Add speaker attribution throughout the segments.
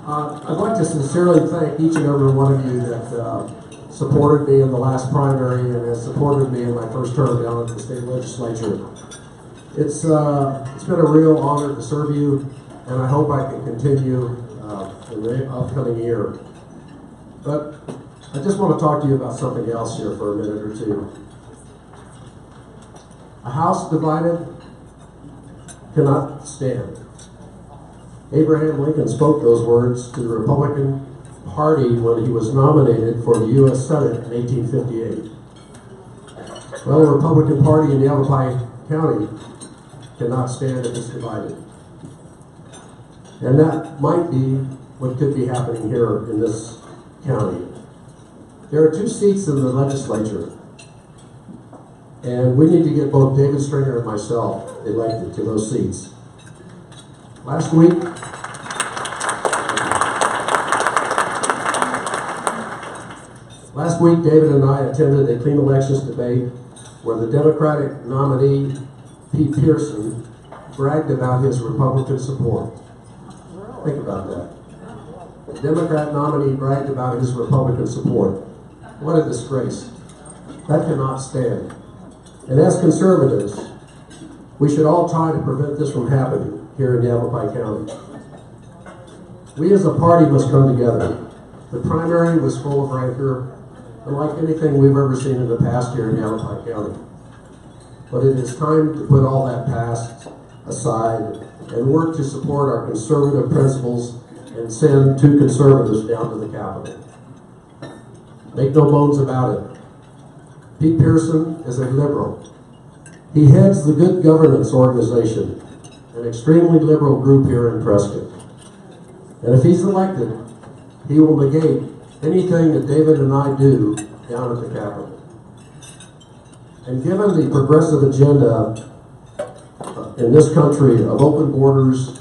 Speaker 1: I'd like to sincerely thank each and every one of you that supported me in the last primary and has supported me in my first term down at the state legislature. It's been a real honor to serve you, and I hope I can continue in the upcoming year. But I just want to talk to you about something else here for a minute or two. A house divided cannot stand. Abraham Lincoln spoke those words to the Republican Party when he was nominated for the U.S. Senate in 1858. Well, the Republican Party in Yavapai County cannot stand if it's divided. And that might be what could be happening here in this county. There are 2 seats in the legislature, and we need to get both David Stringer and myself elected to those seats. Last week, David and I attended a clean elections debate where the Democratic nominee, Pete Pearson, bragged about his Republican support. Think about that. The Democrat nominee bragged about his Republican support. What a disgrace. That cannot stand. And as conservatives, we should all try to prevent this from happening here in Yavapai County. We as a party must come together. The primary was full of rancor, unlike anything we've ever seen in the past here in Yavapai County. But it is time to put all that past aside and work to support our conservative principles and send 2 conservatives down to the Capitol. Make no bones about it. Pete Pearson is a liberal. He heads the Good Governance Organization, an extremely liberal group here in Prescott. And if he's elected, he will negate anything that David and I do down at the Capitol. And given the progressive agenda in this country of open borders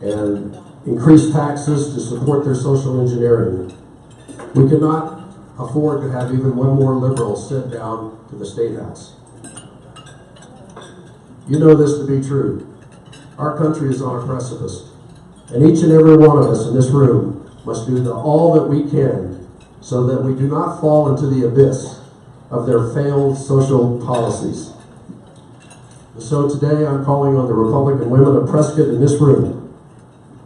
Speaker 1: and increased taxes to support their social engineering, we cannot afford to have even one more liberal sit down to the State House. You know this to be true. Our country is on a precipice, and each and every one of us in this room must do all that we can so that we do not fall into the abyss of their failed social policies. And so today I'm calling on the Republican women of Prescott in this room,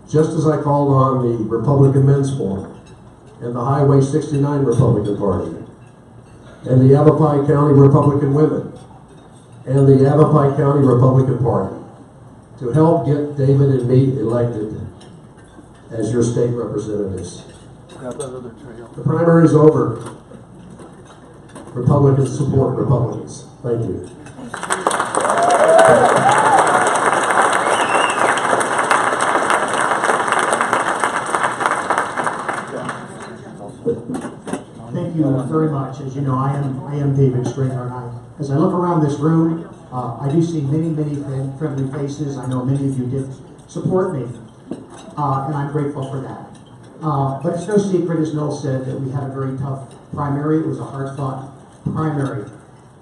Speaker 1: just as I called on the Republican Men's Forum and the Highway 69 Republican Party and the Yavapai County Republican Women and the Yavapai County Republican Party to help get David and me elected as your state representatives. The primary is over. Republicans support Republicans. Thank you.
Speaker 2: Thank you very much. As you know, I am David Stringer, and as I look around this room, I do see many friendly faces. I know many of you did support me, and I'm grateful for that. But it's no secret, as Noel said, that we had a very tough primary. It was a hard-fought primary.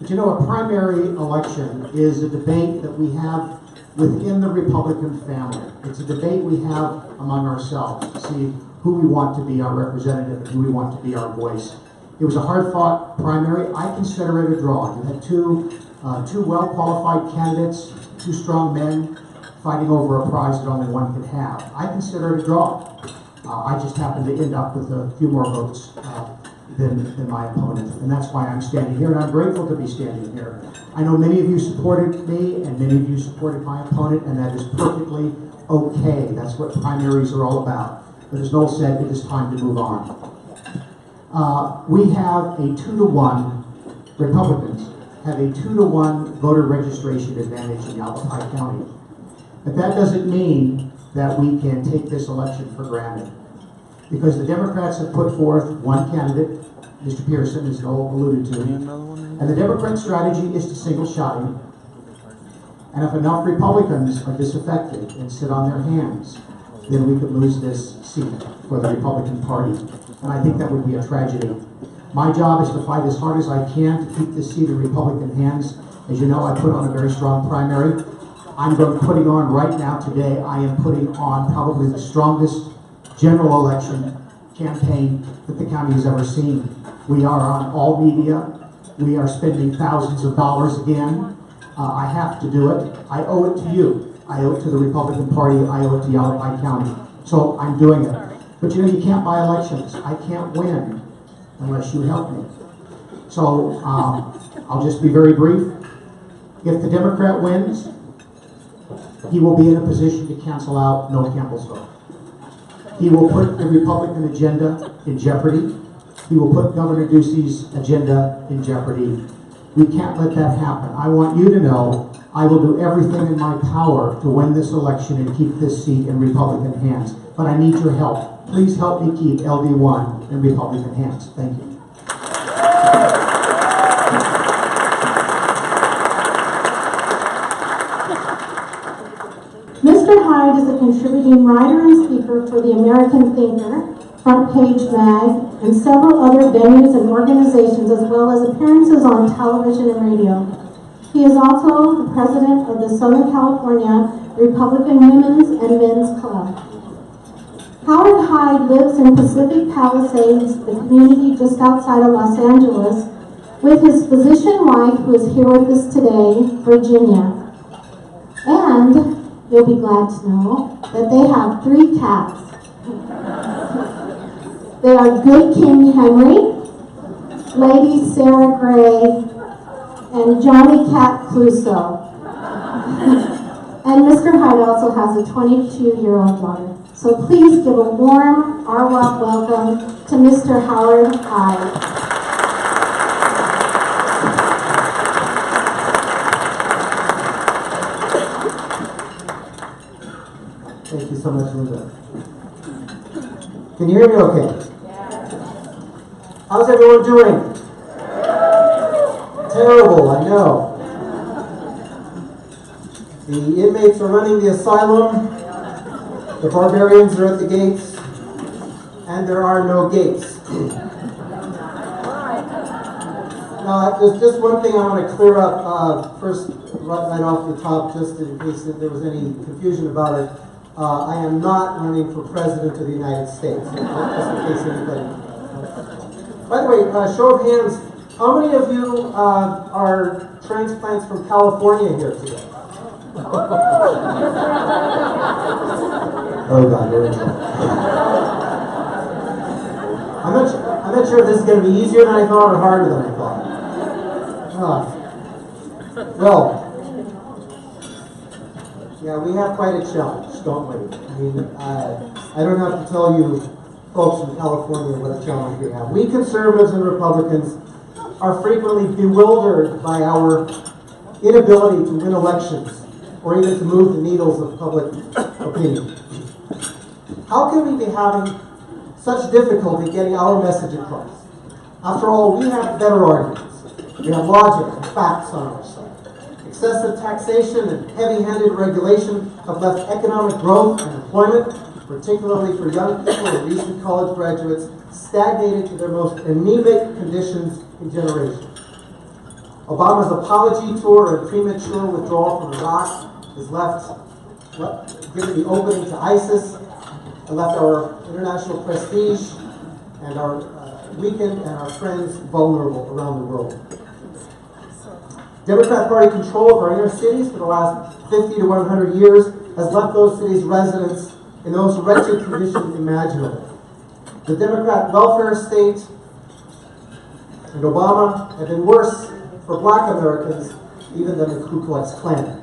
Speaker 2: But you know, a primary election is a debate that we have within the Republican family. It's a debate we have among ourselves to see who we want to be our representative and who we want to be our voice. It was a hard-fought primary. I consider it a draw. You had two well-qualified candidates, 2 strong men fighting over a prize that only one could have. I consider it a draw. I just happened to end up with a few more votes than my opponent, and that's why I'm standing here, and I'm grateful to be standing here. I know many of you supported me, and many of you supported my opponent, and that is perfectly okay. That's what primaries are all about. But as Noel said, it is time to move on. We have a 2-to-1, Republicans have a 2-to-1 voter registration advantage in Yavapai County. But that doesn't mean that we can take this election for granted. Because the Democrats have put forth one candidate, Mr. Pearson, as Noel alluded to, and the Democrat strategy is to single shot him. And if enough Republicans are disaffected and sit on their hands, then we could lose this seat for the Republican Party. And I think that would be a tragedy. My job is to fight as hard as I can to keep this seat in Republican hands. As you know, I put on a very strong primary. I'm putting on right now today, I am putting on probably the strongest general election campaign that the county has ever seen. We are on all media. We are spending thousands of dollars again. I have to do it. I owe it to you. I owe it to the Republican Party. I owe it to Yavapai County. So I'm doing it. But you know, you can't buy elections. I can't win unless you help me. So I'll just be very brief. If the Democrat wins, he will be in a position to cancel out no Campbellsville. He will put the Republican agenda in jeopardy. He will put Governor Ducey's agenda in jeopardy. We can't let that happen. I want you to know I will do everything in my power to win this election and keep this seat in Republican hands. But I need your help. Please help me keep LD1 in Republican hands. Thank you.
Speaker 3: Mr. Hyde is a contributing writer and speaker for the American Thinker, Front Page Mag, and several other venues and organizations, as well as appearances on television and radio. He is also the president of the Southern California Republican Women's and Men's Club. Howard Hyde lives in Pacific Palisades, the community just outside of Los Angeles, with his physician wife, who is here with us today, Virginia. And you'll be glad to know that they have 3 cats. They are Good King Henry, Lady Sarah Gray, and Johnny Cat Clouseau. And Mr. Hyde also has a 22-year-old daughter. So please give a warm Arwak welcome to Mr. Howard Hyde.
Speaker 2: Thank you so much, Linda. Can you hear me okay? How's everyone doing? Terrible, I know. The inmates are running the asylum, the barbarians are at the gates, and there are no gates. Now, there's just one thing I want to clear up first, right off the top, just in case that there was any confusion about it. I am not running for president of the United States, just in case anybody. By the way, show of hands, how many of you are transplants from California here today? Oh God, here we go. I'm not sure if this is going to be easier than I thought or harder than I thought. Well, yeah, we have quite a challenge, don't we? I mean, I don't have to tell you folks in California what a challenge we have. We conservatives and Republicans are frequently bewildered by our inability to win elections or even to move the needles of public opinion. How can we be having such difficulty getting our message across? After all, we have better arguments. We have logic and facts on our side. Excessive taxation and heavy-handed regulation have left economic growth and employment, particularly for young people and recent college graduates, stagnated to their most anemic conditions in generations. Obama's apology tour and premature withdrawal from Iraq has given the opening to ISIS and left our international prestige and our weakened and our friends vulnerable around the world. Democrat Party control of our inner cities for the last 50 to 100 years has left those cities' residents in the most wretched conditions imaginable. The Democrat welfare state and Obama have been worse for Black Americans even than the Ku Klux Klan.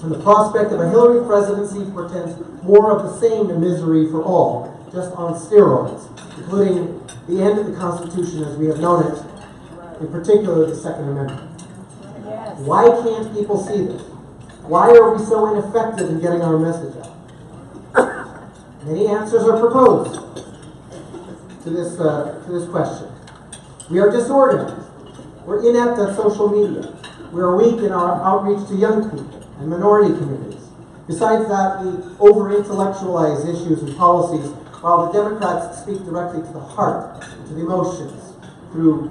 Speaker 2: And the prospect of a Hillary presidency portends more of the same misery for all, just on steroids, including the end of the Constitution as we have known it, in particular the Second Amendment. Why can't people see this? Why are we so ineffective in getting our message out? Many answers are proposed to this question. We are disorganized. We're inept at social media. We are weak in our outreach to young people and minority communities. Besides that, we over-intellectualize issues and policies while the Democrats speak directly to the heart, to the emotions, through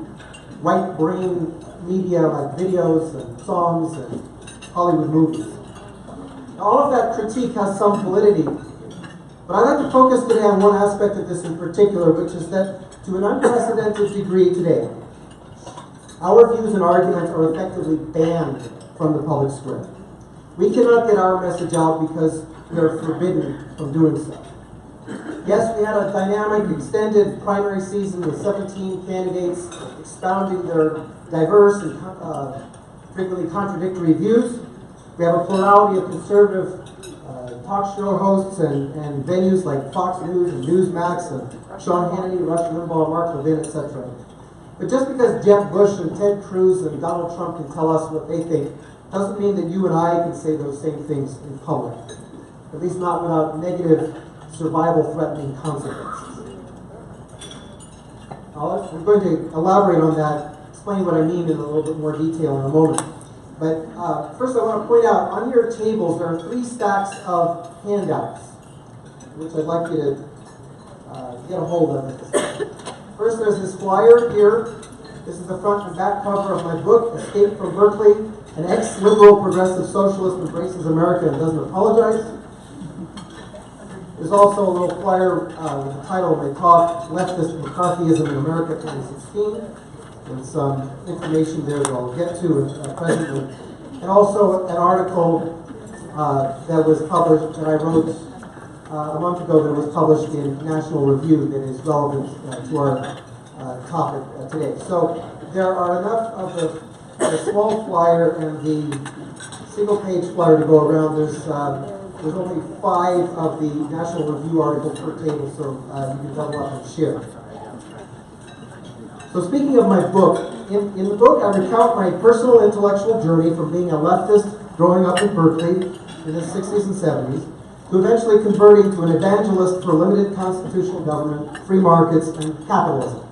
Speaker 2: right-brain media like videos and songs and Hollywood movies. Now, all of that critique has some validity,
Speaker 4: But I'd like to focus today on one aspect of this in particular, which is that to an unprecedented degree today, our views and arguments are effectively banned from the public square. We cannot get our message out because we are forbidden from doing so. Yes, we had a dynamic, extended primary season with 17 candidates expounding their diverse and frequently contradictory views. We have a plurality of conservative talk show hosts and venues like Fox News and Newsmax and Sean Hannity, Rush Limbaugh, Mark Levin, etc. But just because Jeb Bush and Ted Cruz and Donald Trump can tell us what they think doesn't mean that you and I can say those same things in public. At least not without negative, survival-threatening consequences. I'm going to elaborate on that, explain what I mean in a little bit more detail in a moment. But first I want to point out, on your tables there are 3 stacks of handouts, which I'd like you to get a hold of. First there's this flyer here. This is the front and back cover of my book, Escape from Berkeley. An ex-liberal progressive socialist embraces America and doesn't apologize. There's also a little flyer with the title of my talk, Leftist McCarthyism in America 2016. And some information there that I'll get to presently. And also an article that was published, that I wrote a month ago, that was published in National Review that is relevant to our topic today. So there are enough of the small flyer and the single-page flyer to go around. There's only 5 of the National Review articles per table, so you can double up and share. So speaking of my book, in the book I recount my personal intellectual journey from being a leftist growing up in Berkeley in the 60s and 70s to eventually converting to an evangelist for limited constitutional government, free markets, and capitalism.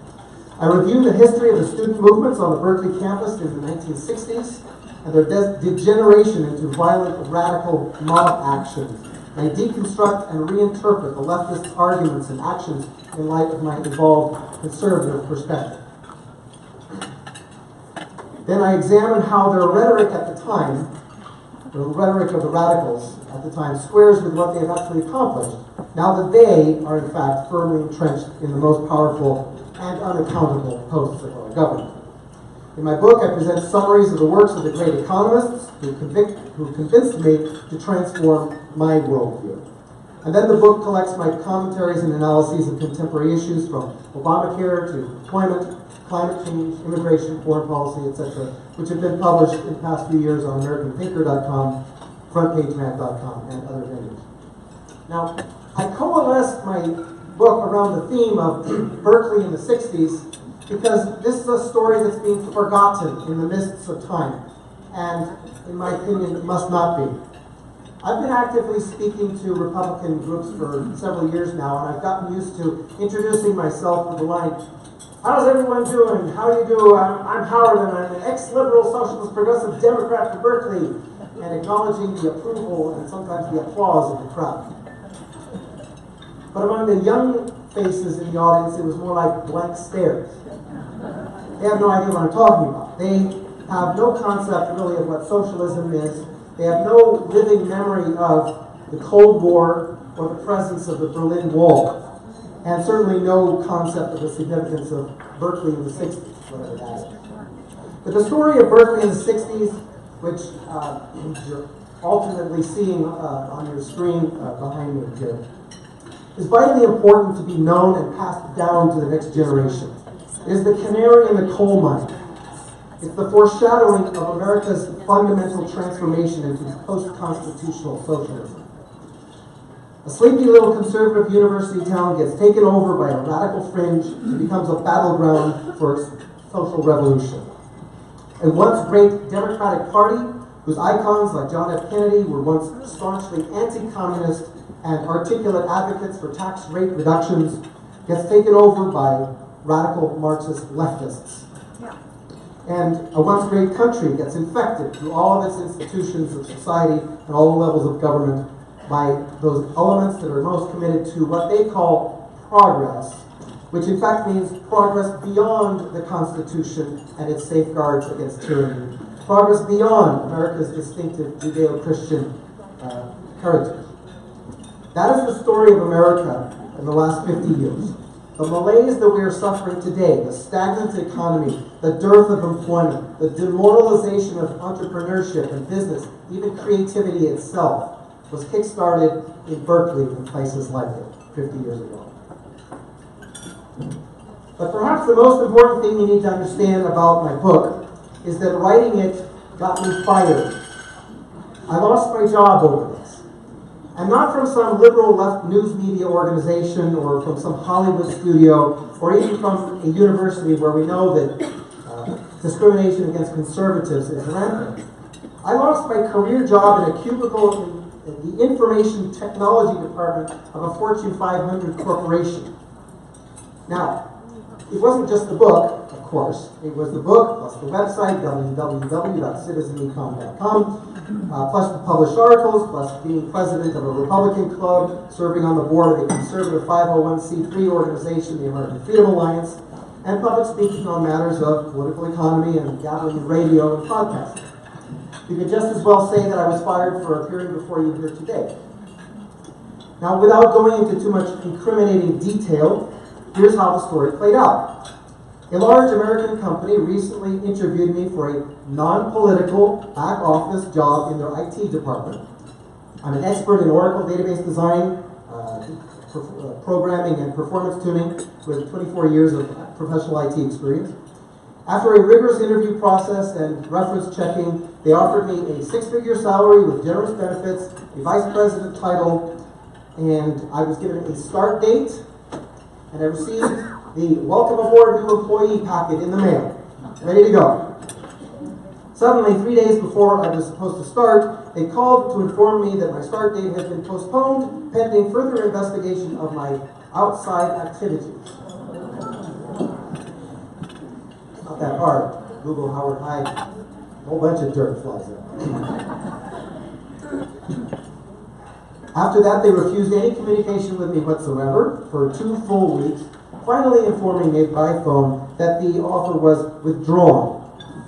Speaker 4: I review the history of the student movements on the Berkeley campus in the 1960s and their degeneration into violent, radical mob actions. I deconstruct and reinterpret the leftist arguments and actions in light of my evolved conservative perspective. Then I examine how their rhetoric at the time, the rhetoric of the radicals at the time, squares with what they have actually accomplished, now that they are in fact firmly entrenched in the most powerful and unaccountable posts of our government. In my book, I present summaries of the works of the great economists who convinced me to transform my worldview. And then the book collects my commentaries and analyses of contemporary issues from Obamacare to employment, climate change, immigration, foreign policy, etc., which have been published in the past few years on AmericanThinker.com, FrontPageMag.com, and other venues. Now, I coalesced my book around the theme of Berkeley in the 60s because this is a story that's being forgotten in the mists of time, and in my opinion, it must not be. I've been actively speaking to Republican groups for several years now, and I've gotten used to introducing myself with the line, "How's everyone doing? How do you do? I'm Howard, and I'm an ex-liberal, socialist, progressive Democrat from Berkeley," and acknowledging the approval and sometimes the applause of the crowd. But among the young faces in the audience, it was more like blank stares. They have no idea what I'm talking about. They have no concept really of what socialism is. They have no living memory of the Cold War or the presence of the Berlin Wall, and certainly no concept of the significance of Berkeley in the 60s, whatever that is. But the story of Berkeley in the 60s, which you're alternately seeing on your screen behind me here, is vitally important to be known and passed down to the next generation. It is the canary in the coal mine. It's the foreshadowing of America's fundamental transformation into post-constitutional socialism. A sleepy little conservative university town gets taken over by a radical fringe and becomes a battleground for social revolution. A once great Democratic Party, whose icons like John F. Kennedy were once staunchly anti-communist and articulate advocates for tax rate reductions, gets taken over by radical Marxist leftists. And a once great country gets infected through all of its institutions of society and all the levels of government by those elements that are most committed to what they call progress, which in fact means progress beyond the Constitution and its safeguards against tyranny, progress beyond America's distinctive Judeo-Christian heritage. That is the story of America in the last 50 years. The malaise that we are suffering today, the stagnant economy, the dearth of employment, the demoralization of entrepreneurship and business, even creativity itself, was kick-started in Berkeley and places like it 50 years ago. But perhaps the most important thing you need to understand about my book is that writing it got me fired. I lost my job over this. And not from some liberal left news media organization or from some Hollywood studio or even from a university where we know that discrimination against conservatives is rampant. I lost my career job in a cubicle in the information technology department of a Fortune 500 corporation. Now, it wasn't just the book, of course. It was the book, plus the website, www.citizenecom.com, plus the published articles, plus being president of a Republican club, serving on the board of a conservative 501c3 organization, the American Freedom Alliance, and public speaking on matters of political economy and gathering in radio and podcasting. You could just as well say that I was fired for appearing before you here today. Now, without going into too much incriminating detail, here's how the story played out. A large American company recently interviewed me for a non-political back office job in their IT department. I'm an expert in Oracle database design, programming, and performance tuning with 24 years of professional IT experience. After a rigorous interview process and reference checking, they offered me a six-figure salary with generous benefits, a vice president title, and I was given a start date, and I received the welcome aboard new employee packet in the mail, ready to go. Suddenly, 3 days before I was supposed to start, they called to inform me that my start date has been postponed pending further investigation of my outside activities. It's not that hard. Google Howard Hyde, a whole bunch of dirt flies in. After that, they refused any communication with me whatsoever for 2 full weeks, finally informing me by phone that the offer was withdrawn,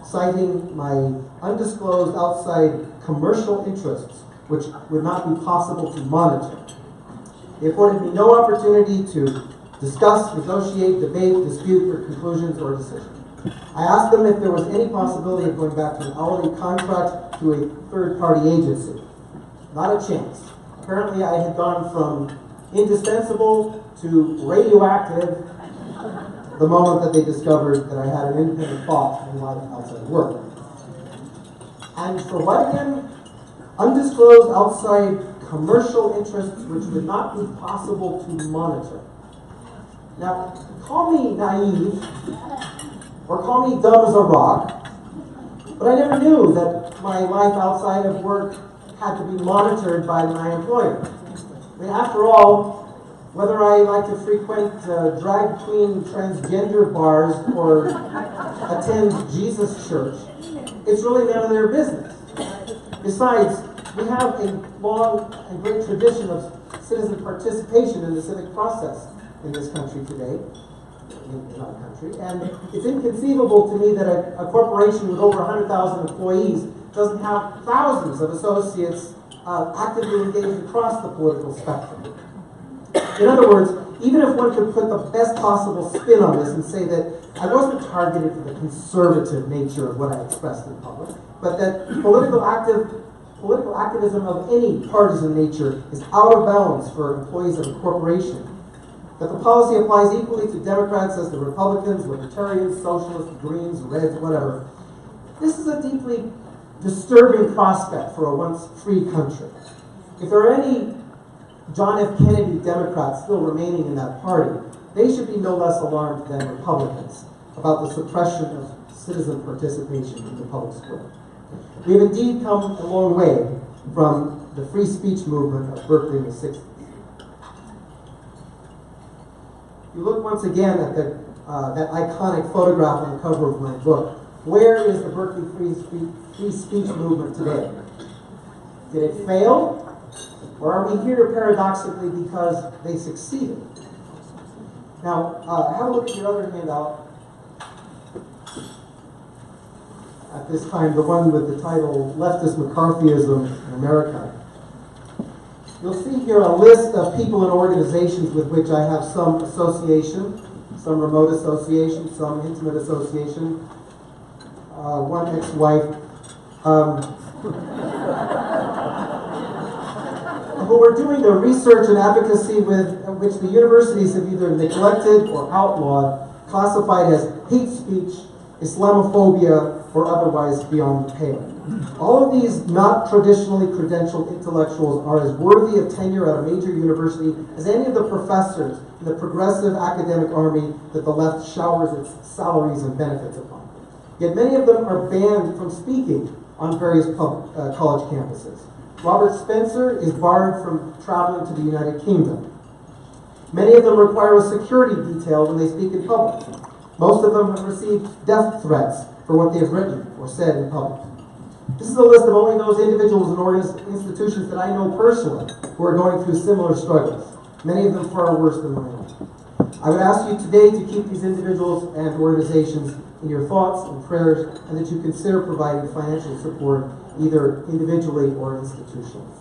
Speaker 4: citing my undisclosed outside commercial interests, which would not be possible to monitor. They afforded me no opportunity to discuss, negotiate, debate, dispute their conclusions or decisions. I asked them if there was any possibility of going back to an hourly contract to a third-party agency. Not a chance. Apparently, I had gone from indispensable to radioactive the moment that they discovered that I had an independent thought in life outside work. And for what again? Undisclosed outside commercial interests which would not be possible to monitor. Now, call me naive or call me dumb as a rock, but I never knew that my life outside of work had to be monitored by my employer. I mean, after all, whether I like to frequent drag queen transgender bars or attend Jesus Church, it's really none of their business. Besides, we have a long and great tradition of citizen participation in the civic process in this country today, in our country, and it's inconceivable to me that a corporation with over 100,000 employees doesn't have thousands of associates actively engaged across the political spectrum. In other words, even if one could put the best possible spin on this and say that I wasn't targeted for the conservative nature of what I expressed in public, but that political activism of any partisan nature is out of bounds for employees of a corporation, that the policy applies equally to Democrats as to Republicans, Libertarians, Socialists, Greens, Reds, whatever, this is a deeply disturbing prospect for a once free country. If there are any John F. Kennedy Democrats still remaining in that party, they should be no less alarmed than Republicans about the suppression of citizen participation in the public square. We have indeed come a long way from the free speech movement of Berkeley in the 60s. You look once again at that iconic photograph on the cover of my book. Where is the Berkeley free speech movement today? Did it fail? Or are we here paradoxically because they succeeded? Now, have a look at your other handout. At this time, the one with the title, Leftist McCarthyism in America. You'll see here a list of people and organizations with which I have some association, some remote association, some intimate association, one ex-wife, who are doing the research and advocacy with which the universities have either neglected or outlawed, classified as hate speech, Islamophobia, or otherwise beyond the pale. All of these not traditionally credentialed intellectuals are as worthy of tenure at a major university as any of the professors in the progressive academic army that the left showers its salaries and benefits upon. Yet many of them are banned from speaking on various college campuses. Robert Spencer is barred from traveling to the United Kingdom. Many of them require a security detail when they speak in public. Most of them have received death threats for what they have written or said in public. This is a list of only those individuals and institutions that I know personally who are going through similar struggles, many of them far worse than my own. I would ask you today to keep these individuals and organizations in your thoughts and prayers, and that you consider providing financial support either individually or institutionally.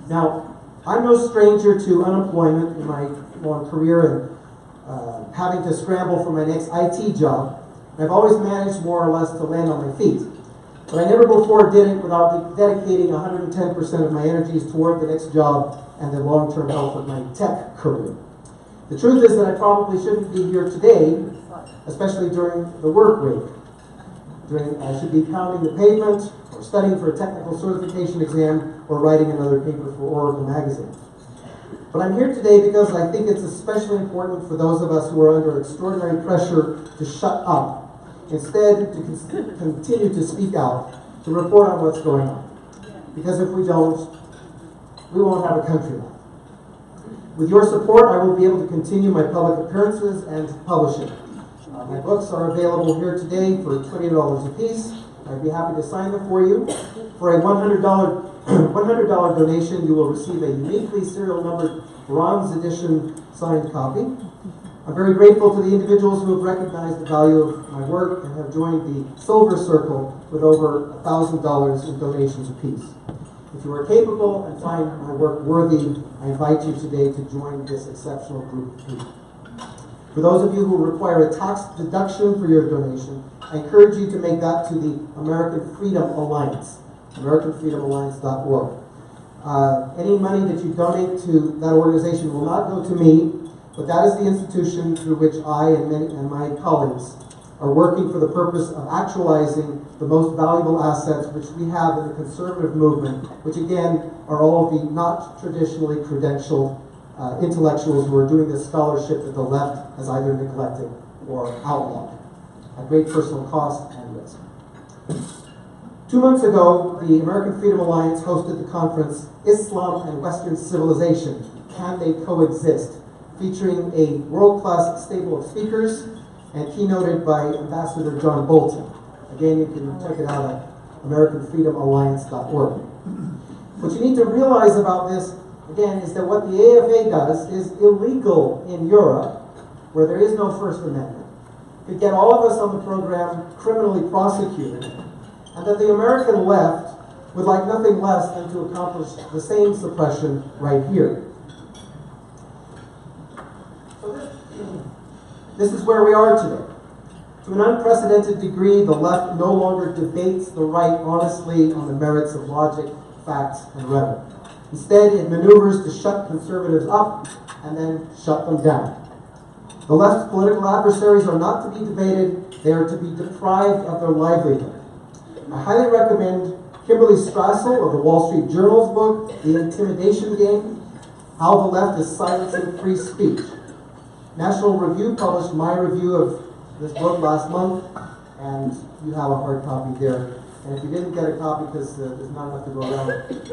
Speaker 4: Now, I'm no stranger to unemployment in my long career and having to scramble for my next IT job. And I've always managed more or less to land on my feet. But I never before did it without dedicating 110% of my energies toward the next job and the long-term health of my tech career. The truth is that I probably shouldn't be here today, especially during the work week. I should be pounding the pavement, or studying for a technical certification exam, or writing another paper for Oracle magazine. But I'm here today because I think it's especially important for those of us who are under extraordinary pressure to shut up, instead to continue to speak out, to report on what's going on. Because if we don't, we won't have a country left. With your support, I will be able to continue my public appearances and publishing. My books are available here today for $20 a piece. I'd be happy to sign them for you. For a $100 donation, you will receive a uniquely serial numbered bronze edition signed copy. I'm very grateful to the individuals who have recognized the value of my work and have joined the Silver Circle with over $1,000 in donations apiece. If you are capable and find my work worthy, I invite you today to join this exceptional group of people. For those of you who require a tax deduction for your donation, I encourage you to make that to the American Freedom Alliance, AmericanFreedomAlliance.org. Any money that you donate to that organization will not go to me, but that is the institution through which I and my colleagues are working for the purpose of actualizing the most valuable assets which we have in the conservative movement, which again are all of the not traditionally credentialed intellectuals who are doing this scholarship that the left has either neglected or outlawed at great personal cost and risk. 2 months ago, the American Freedom Alliance hosted the conference Islam and Western Civilization, Can They Coexist?, featuring a world-class stable of speakers and keynoted by Ambassador John Bolton. Again, you can check it out at AmericanFreedomAlliance.org. What you need to realize about this, again, is that what the AFA does is illegal in Europe, where there is no First Amendment. It could get all of us on the program criminally prosecuted, and that the American left would like nothing less than to accomplish the same suppression right here. This is where we are today. To an unprecedented degree, the left no longer debates the right honestly on the merits of logic, facts, and rhetoric. Instead, it maneuvers to shut conservatives up and then shut them down. The left's political adversaries are not to be debated, they are to be deprived of their livelihood. I highly recommend Kimberly Strassel of the Wall Street Journal's book, The Intimidation Game, How the Left is Silencing Free Speech. National Review published my review of this book last month, and you have a hard copy there. And if you didn't get a copy because there's not enough to go around,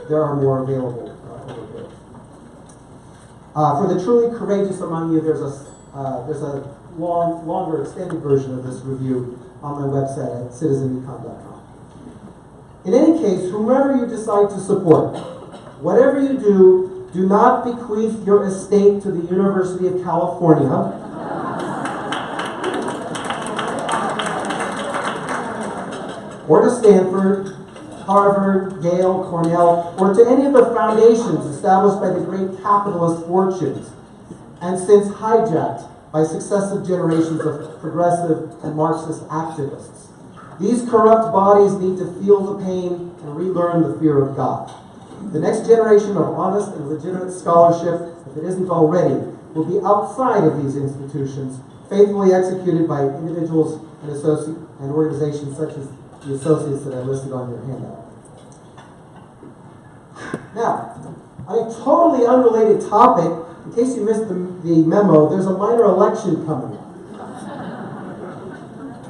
Speaker 4: there are more available over here. For the truly courageous among you, there's a longer, extended version of this review on my website at citizenecon.com. In any case, whomever you decide to support, whatever you do not bequeath your estate to the University of California. Or to Stanford, Harvard, Yale, Cornell, or to any of the foundations established by the great capitalist fortunes, and since hijacked by successive generations of progressive and Marxist activists. These corrupt bodies need to feel the pain and relearn the fear of God. The next generation of honest and legitimate scholarship, if it isn't already, will be outside of these institutions, faithfully executed by individuals and organizations such as the associates that I listed on your handout. Now, on a totally unrelated topic, in case you missed the memo, there's a minor election coming up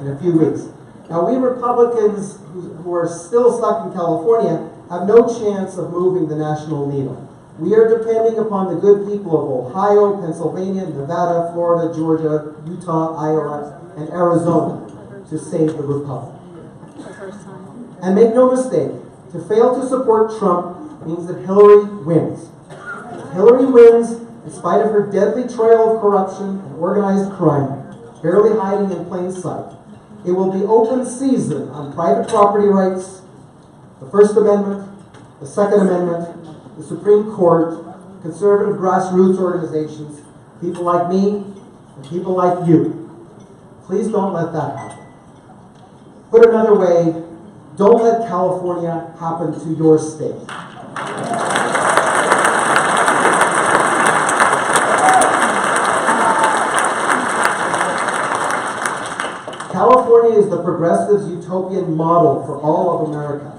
Speaker 4: in a few weeks. Now, we Republicans who are still stuck in California have no chance of moving the national needle. We are depending upon the good people of Ohio, Pennsylvania, Nevada, Florida, Georgia, Utah, Iowa, and Arizona to save the republic. And make no mistake, to fail to support Trump means that Hillary wins. If Hillary wins, in spite of her deadly trail of corruption and organized crime, barely hiding in plain sight, it will be open season on private property rights, the First Amendment, the Second Amendment, the Supreme Court, conservative grassroots organizations, people like me, and people like you. Please don't let that happen. Put another way, don't let California happen to your state. California is the progressives' utopian model for all of America.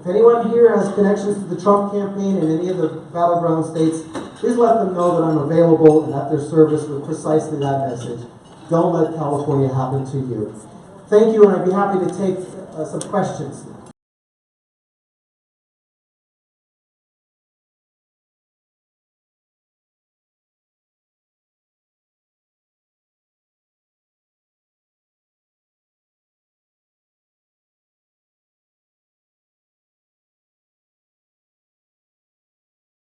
Speaker 4: If anyone here has connections to the Trump campaign in any of the battleground states, please let them know that I'm available and at their service with precisely that message. Don't let California happen to you. Thank you, and I'd be happy to take some questions.